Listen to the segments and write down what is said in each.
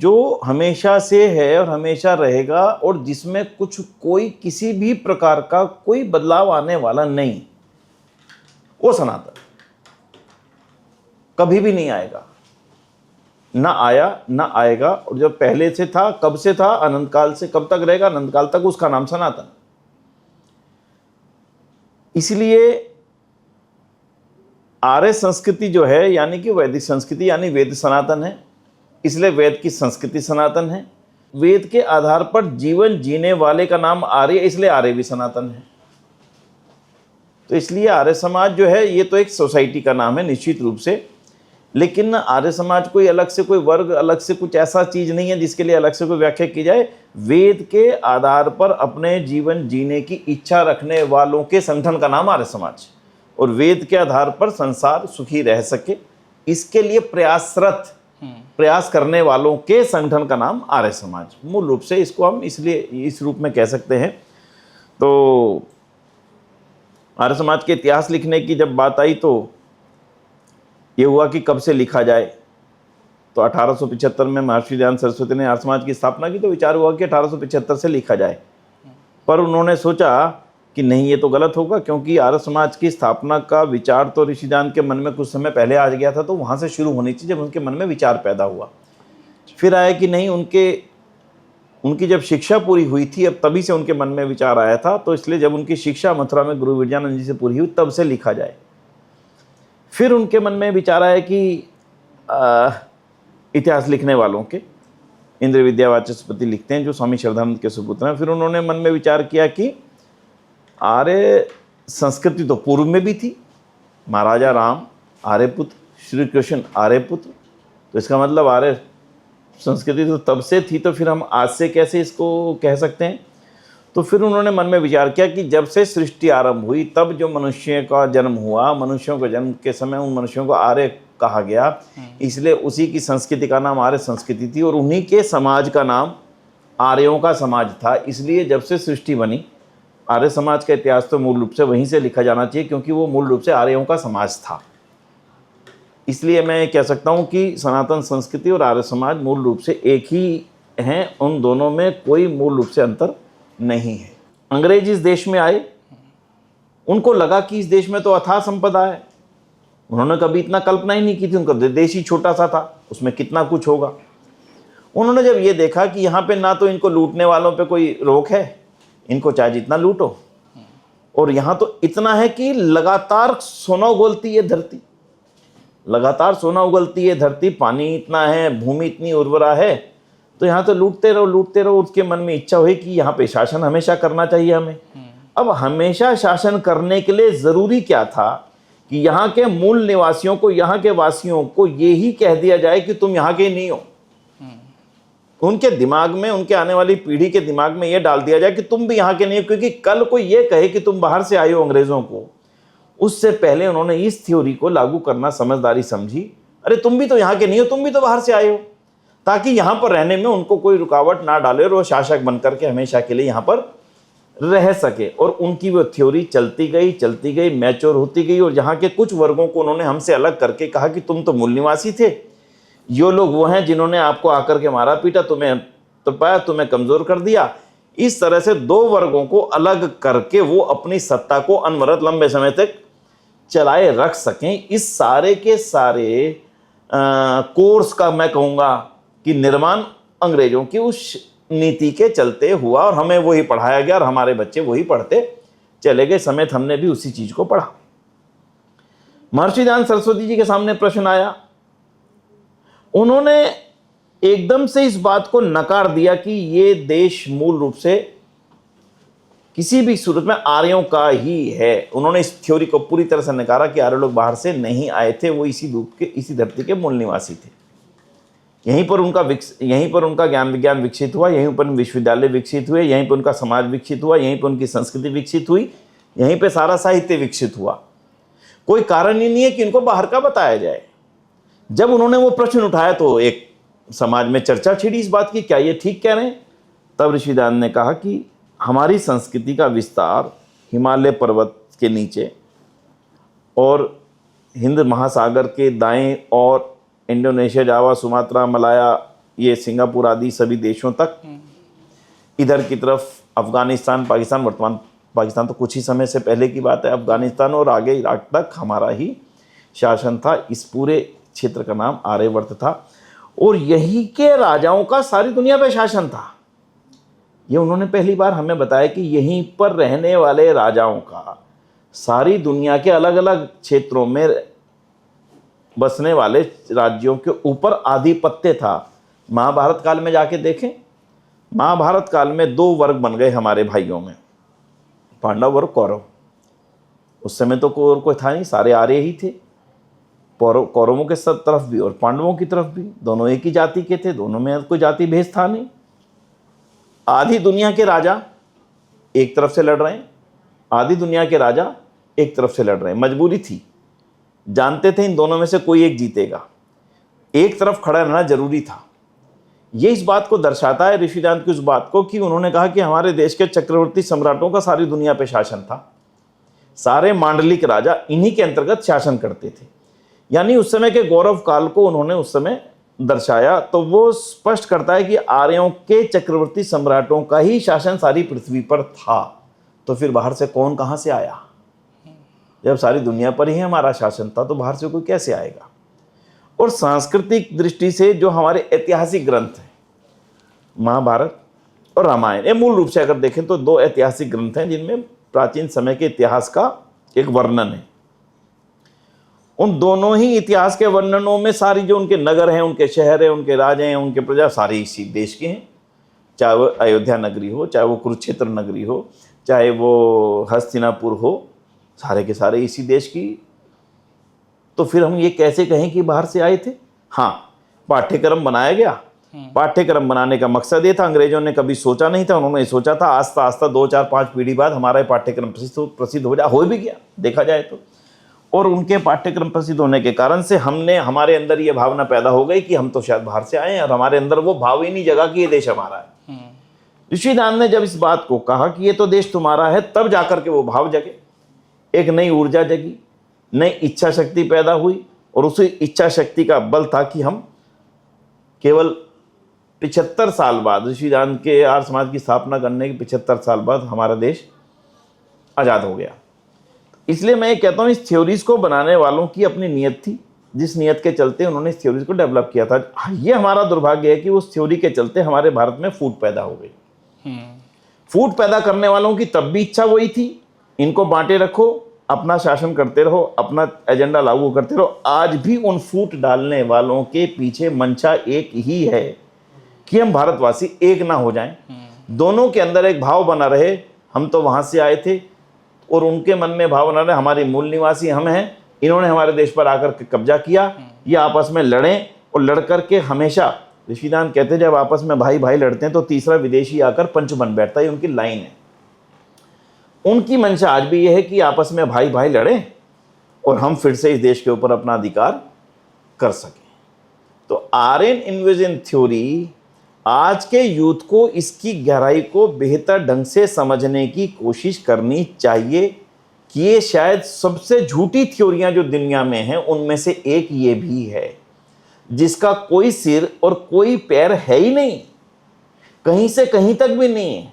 जो हमेशा से है और हमेशा रहेगा और जिसमें कोई किसी भी प्रकार का कोई बदलाव आने वाला नहीं, वो सनातन कभी भी नहीं आएगा, ना आया ना आएगा। और जब पहले से था, कब से था, अनंत काल से कब तक रहेगा, अनंत काल तक, उसका नाम सनातन। इसलिए आर्य संस्कृति जो है, यानी कि वैदिक संस्कृति, यानी वेद सनातन है, इसलिए वेद की संस्कृति सनातन है। वेद के आधार पर जीवन जीने वाले का नाम आर्य, इसलिए आर्य भी सनातन है। तो इसलिए आर्य समाज जो है, ये तो एक सोसाइटी का नाम है निश्चित रूप से, लेकिन आर्य समाज कोई अलग से कोई वर्ग, अलग से कुछ ऐसा चीज नहीं है जिसके लिए अलग से कोई व्याख्या की जाए। वेद के आधार पर अपने जीवन जीने की इच्छा रखने वालों के संगठन का नाम आर्य समाज, और वेद के आधार पर संसार सुखी रह सके, इसके लिए प्रयासरत, प्रयास करने वालों के संगठन का नाम आर्य समाज। मूल रूप से इसको हम इसलिए इस रूप में कह सकते हैं। तो आर्य समाज के इतिहास लिखने की जब बात आई तो ये हुआ कि कब से लिखा जाए। तो 1875 में महर्षि दयानंद सरस्वती ने आर्य समाज की स्थापना की, तो विचार हुआ कि 1875 से लिखा जाए। पर उन्होंने सोचा कि नहीं, ये तो गलत होगा, क्योंकि आर्य समाज की स्थापना का विचार तो ऋषि दयानंद के मन में कुछ समय पहले आ गया था, तो वहाँ से शुरू होनी चाहिए जब उनके मन में विचार पैदा हुआ। फिर आया कि नहीं, उनकी जब शिक्षा पूरी हुई थी, अब तभी से उनके मन में विचार आया था, तो इसलिए जब उनकी शिक्षा मथुरा में गुरु विद्यानंद जी से पूरी हुई तब से लिखा जाए। फिर उनके मन में विचार आया कि इतिहास लिखने वालों के इंद्र विद्या वाचस्पति लिखते हैं, जो स्वामी श्रद्धानंद के सुपुत्र हैं। फिर उन्होंने मन में विचार किया कि आर्य संस्कृति तो पूर्व में भी थी, महाराजा राम आर्यपुत्र, श्री कृष्ण आर्यपुत्र, तो इसका मतलब आर्य संस्कृति तो तब से थी, तो फिर हम आज से कैसे इसको कह सकते हैं। तो फिर उन्होंने मन में विचार किया कि जब से सृष्टि आरंभ हुई तब जो मनुष्य का जन्म हुआ, मनुष्यों के जन्म के समय उन मनुष्यों को आर्य कहा गया, इसलिए उसी की संस्कृति का नाम आर्य संस्कृति थी, और उन्हीं के समाज का नाम आर्यों का समाज था। इसलिए जब से सृष्टि बनी, आर्य समाज का इतिहास तो मूल रूप से वहीं से लिखा जाना चाहिए, क्योंकि वो मूल रूप से आर्यों का समाज था। इसलिए मैं कह सकता हूँ कि सनातन संस्कृति और आर्य समाज मूल रूप से एक ही हैं, उन दोनों में कोई मूल रूप से अंतर नहीं है। अंग्रेज इस देश में आए, उनको लगा कि इस देश में तो अथाह संपदा है, उन्होंने कभी इतना कल्पना ही नहीं की थी, उनका देश ही छोटा सा था, उसमें कितना कुछ होगा। उन्होंने जब ये देखा कि यहाँ पे ना तो इनको लूटने वालों पे कोई रोक है, इनको चाहे जितना लूटो, और यहाँ तो इतना है कि लगातार सोना उगलती है धरती, लगातार सोना उगलती है धरती, पानी इतना है, भूमि इतनी उर्वरा है, तो यहाँ तो लूटते रहो लूटते रहो। उसके मन में इच्छा हुई कि यहाँ पे शासन हमेशा करना चाहिए हमें। अब हमेशा शासन करने के लिए जरूरी क्या था कि यहाँ के मूल निवासियों को, यहाँ के वासियों को यही कह दिया जाए कि तुम यहाँ के नहीं हो। उनके दिमाग में, उनके आने वाली पीढ़ी के दिमाग में यह डाल दिया जाए कि तुम भी यहाँ के नहीं हो, क्योंकि कल कोई ये कहे कि तुम बाहर से आए हो अंग्रेजों को, उससे पहले उन्होंने इस थ्योरी को लागू करना समझदारी समझी। अरे तुम भी तो यहाँ के नहीं हो, तुम भी तो बाहर से आए हो, ताकि यहाँ पर रहने में उनको कोई रुकावट ना डाले और वो शासक बनकर के हमेशा के लिए यहाँ पर रह सके। और उनकी वो थ्योरी चलती गई, मैच्योर होती गई, और यहाँ के कुछ वर्गों को उन्होंने हमसे अलग करके कहा कि तुम तो मूल निवासी थे, ये लोग वो हैं जिन्होंने आपको आकर के मारा पीटा, तुम्हें तपाया, तुम्हें कमजोर कर दिया। इस तरह से दो वर्गों को अलग करके वो अपनी सत्ता को अनवरत लंबे समय तक चलाए रख सकें। इस सारे के सारे कोर्स का मैं कहूँगा कि निर्माण अंग्रेजों की उस नीति के चलते हुआ, और हमें वही पढ़ाया गया और हमारे बच्चे वही पढ़ते चले गए, समेत हमने भी उसी चीज को पढ़ा। महर्षि दयानंद सरस्वती जी के सामने प्रश्न आया, उन्होंने एकदम से इस बात को नकार दिया कि ये देश मूल रूप से किसी भी सूरत में आर्यों का ही है। उन्होंने इस थ्योरी को पूरी तरह से नकारा कि आर्य लोग बाहर से नहीं आए थे, वो इसी धरती के मूल निवासी थे। यहीं पर उनका ज्ञान विज्ञान विकसित हुआ, यहीं पर विश्वविद्यालय विकसित हुए, यहीं पर उनका समाज विकसित हुआ, यहीं पर उनकी संस्कृति विकसित हुई, यहीं पे सारा साहित्य विकसित हुआ। कोई कारण ही नहीं है कि इनको बाहर का बताया जाए। जब उन्होंने वो प्रश्न उठाया तो एक समाज में चर्चा छिड़ी इस बात की, क्या ये ठीक कह रहे हैं। तब ऋषि दयानंद ने कहा कि हमारी संस्कृति का विस्तार हिमालय पर्वत के नीचे और हिंद महासागर के दाएं और इंडोनेशिया, जावा, सुमात्रा, मलाया ये सिंगापुर आदि सभी देशों तक, इधर की तरफ अफगानिस्तान, पाकिस्तान, वर्तमान पाकिस्तान तो कुछ ही समय से पहले की बात है, अफगानिस्तान और आगे इराक तक हमारा ही शासन था। इस पूरे क्षेत्र का नाम आर्यवर्त था और यही के राजाओं का सारी दुनिया पे शासन था। ये उन्होंने पहली बार हमें बताया कि यहीं पर रहने वाले राजाओं का सारी दुनिया के अलग अलग क्षेत्रों में बसने वाले राज्यों के ऊपर आधिपत्य था। महाभारत काल में जाके देखें, महाभारत काल में दो वर्ग बन गए हमारे भाइयों में, पांडव और कौरव। उस समय तो कोई था नहीं, सारे आर्य ही थे, कौरवों के सब तरफ भी और पांडवों की तरफ भी, दोनों एक ही जाति के थे, दोनों में कोई जाति भेद था नहीं। आधी दुनिया के राजा एक तरफ से लड़ रहे हैं, आधी दुनिया के राजा एक तरफ से लड़ रहे हैं। मजबूरी थी, जानते थे इन दोनों में से कोई एक जीतेगा, एक तरफ खड़ा रहना जरूरी था। ये इस बात को दर्शाता है, ऋषिदान की उस बात को, कि उन्होंने कहा कि हमारे देश के चक्रवर्ती सम्राटों का सारी दुनिया पे शासन था, सारे मांडलिक राजा इन्हीं के अंतर्गत शासन करते थे। यानी उस समय के गौरव काल को उन्होंने उस समय दर्शाया। तो वो स्पष्ट करता है कि आर्यों के चक्रवर्ती सम्राटों का ही शासन सारी पृथ्वी पर था। तो फिर बाहर से कौन कहाँ से आया? जब सारी दुनिया पर ही हमारा शासन था तो बाहर से कोई कैसे आएगा? और सांस्कृतिक दृष्टि से जो हमारे ऐतिहासिक ग्रंथ हैं, महाभारत और रामायण, ये मूल रूप से अगर देखें तो दो ऐतिहासिक ग्रंथ हैं जिनमें प्राचीन समय के इतिहास का एक वर्णन है। उन दोनों ही इतिहास के वर्णनों में सारी जो उनके नगर हैं, उनके शहर हैं, उनके राजे हैं, उनके प्रजा, सारे इसी देश के हैं। चाहे वो अयोध्या नगरी हो, चाहे वो कुरुक्षेत्र नगरी हो, चाहे वो हस्तिनापुर हो, सारे के सारे इसी देश की। तो फिर हम ये कैसे कहें कि बाहर से आए थे? हाँ, पाठ्यक्रम बनाया गया। पाठ्यक्रम बनाने का मकसद ये था, अंग्रेजों ने कभी सोचा नहीं था, उन्होंने सोचा था आस्ता आस्ता 2, 4, 5 पीढ़ी बाद हमारा पाठ्यक्रम प्रसिद्ध हो जाए। हो भी गया देखा जाए तो। और उनके पाठ्यक्रम प्रसिद्ध होने के कारण से हमारे अंदर ये भावना पैदा हो गई कि हम तो शायद बाहर से आए हैं, और हमारे अंदर वो भाव ही नहीं जगा कि ये देश हमारा है। ऋषिदान ने जब इस बात को कहा कि ये तो देश तुम्हारा है, तब जाकर के वो भाव जगे, एक नई ऊर्जा जगी, नई इच्छा शक्ति पैदा हुई। और उसी इच्छा शक्ति का बल था कि हम केवल 75 साल बाद, ऋषिदान के आर्य समाज की स्थापना करने के 75 साल बाद हमारा देश आज़ाद हो गया। इसलिए मैं ये कहता हूँ, इस थ्योरीज को बनाने वालों की अपनी नीयत थी, जिस नीयत के चलते उन्होंने इस थ्योरीज को डेवलप किया था। ये हमारा दुर्भाग्य है कि उस थ्योरी के चलते हमारे भारत में फूट पैदा हो गई। फूट पैदा करने वालों की तब भी इच्छा वही थी, इनको बांटे रखो, अपना शासन करते रहो, अपना एजेंडा लागू करते रहो। आज भी उन फूट डालने वालों के पीछे मंशा एक ही है कि हम भारतवासी एक ना हो जाएं, दोनों के अंदर एक भाव बना रहे, हम तो वहां से आए थे, और उनके मन में भाव बना रहे हमारे मूल निवासी हम हैं, इन्होंने हमारे देश पर आकर के कब्जा किया। ये आपस में लड़ें, और लड़ करके हमेशा, ऋषिदान कहते हैं जब आपस में भाई भाई लड़ते हैं तो तीसरा विदेशी आकर पंच बन बैठता है, उनकी लाइन है। उनकी मंशा आज भी यह है कि आपस में भाई भाई लड़ें और हम फिर से इस देश के ऊपर अपना अधिकार कर सकें। तो आर्यन इन्वेजन थ्योरी आज के यूथ को इसकी गहराई को बेहतर ढंग से समझने की कोशिश करनी चाहिए कि ये शायद सबसे झूठी थ्योरियां जो दुनिया में हैं उनमें से एक ये भी है, जिसका कोई सिर और कोई पैर है ही नहीं, कहीं से कहीं तक भी नहीं है।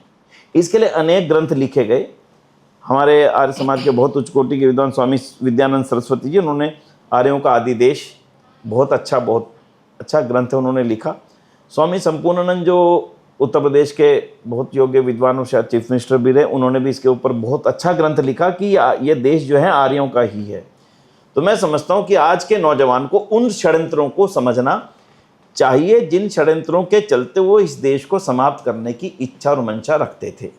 इसके लिए अनेक ग्रंथ लिखे गए। हमारे आर्य समाज के बहुत उच्च कोटि के विद्वान स्वामी विद्यानंद सरस्वती जी, उन्होंने आर्यों का आदि देश, बहुत अच्छा ग्रंथ है उन्होंने लिखा। स्वामी संपूर्णानंद जो उत्तर प्रदेश के बहुत योग्य विद्वान और शायद चीफ मिनिस्टर भी रहे, उन्होंने भी इसके ऊपर बहुत अच्छा ग्रंथ लिखा कि ये देश जो है आर्यों का ही है। तो मैं समझता हूँ कि आज के नौजवान को उन षड्यंत्रों को समझना चाहिए जिन षड्यंत्रों के चलते वो इस देश को समाप्त करने की इच्छा और मंशा रखते थे।